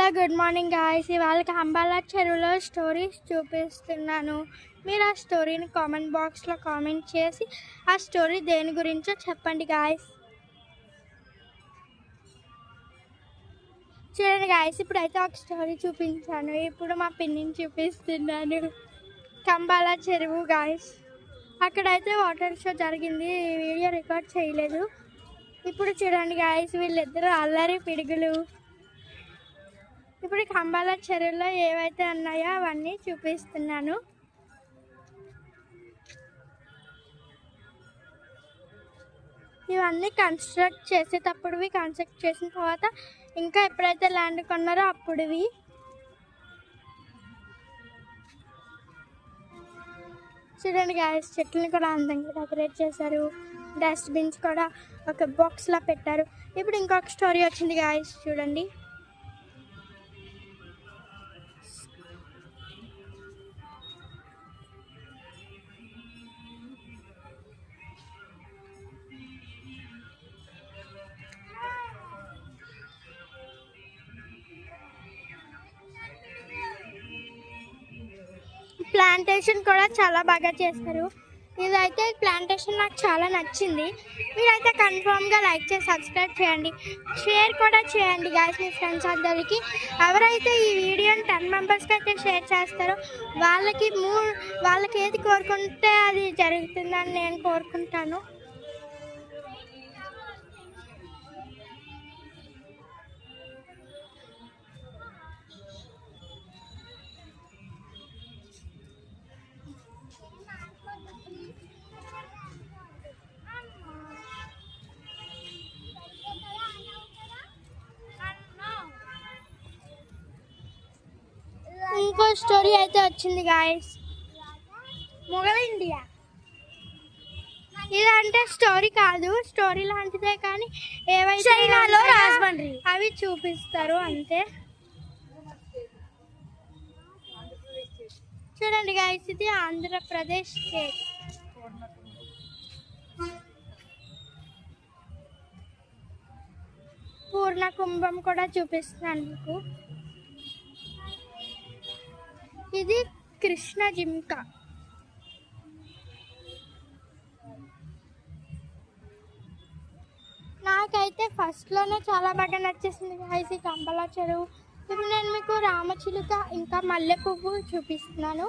Hello good morning guys. ఇవాళ అంబాలా చెరువులో stories చూపిస్తున్నాను. మీరు ఆ స్టోరీని కామెంట్ బాక్స్లో కామెంట్ చేసి ఆ స్టోరీ దేని గురించో చెప్పండి గాయ్స్. చూడండి గాయ్స్, ఇప్పుడైతే ఒక స్టోరీ చూపించాను. ఇప్పుడు మా పిన్నిని చూపిస్తున్నాను. కంబాలా చెరువు గాయ్స్, అక్కడైతే వాటర్ షో జరిగింది. వీడియో రికార్డ్ చేయలేదు. ఇప్పుడు చూడండి గాయ్స్, వీళ్ళిద్దరూ అల్లరి పిడుగులు. ఇప్పుడు కంబాలా చెరువులో ఏవైతే ఉన్నాయో అవన్నీ చూపిస్తున్నాను. ఇవన్నీ కన్స్ట్రక్ట్ చేసేటప్పుడువి, కన్స్ట్రక్ట్ చేసిన తర్వాత ఇంకా ఎప్పుడైతే ల్యాండ్ కొన్నారో అప్పుడువి. చూడండి గాయస్, చెట్లను కూడా అందంగా డెకరేట్ చేశారు. డస్ట్బిన్స్ కూడా ఒక బాక్స్లా పెట్టారు. ఇప్పుడు ఇంకొక స్టోరీ వచ్చింది గాయస్, చూడండి. ప్లాంటేషన్ కూడా చాలా బాగా చేస్తారు. ఇదైతే ప్లాంటేషన్ నాకు చాలా నచ్చింది. మీరైతే కన్ఫామ్గా లైక్ చేసి సబ్స్క్రైబ్ చేయండి, షేర్ కూడా చేయండి గాయస్ మీ ఫ్రెండ్స్ అందరికి. ఎవరైతే ఈ వీడియోని 10 మెంబర్స్కి అయితే షేర్ చేస్తారో వాళ్ళకి ఏది కోరుకుంటే అది జరుగుతుందని నేను కోరుకుంటాను. ఇంకో స్టోరీ అయితే వచ్చింది గాయస్, మొఘల్ ఇండియా. ఇదంటే స్టోరీ కాదు, స్టోరీ లాంటిదే కానీ ఏవైతే రాజమండ్రి అవి చూపిస్తారు అంతే. చూడండి గాయస్, ఇది ఆంధ్రప్రదేశ్ స్టేట్. పూర్ణ కుంభం కూడా చూపిస్తున్నాను మీకు. ఇది కృష్ణ జింక. నాకైతే ఫస్ట్లోనే చాలా బాగా నచ్చేసింది గాయస్ ఈ కంబాలా చెరువు. ఇప్పుడు నేను మీకు రామచిలుక ఇంకా మల్లె పువ్వు చూపిస్తున్నాను.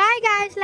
Bye guys.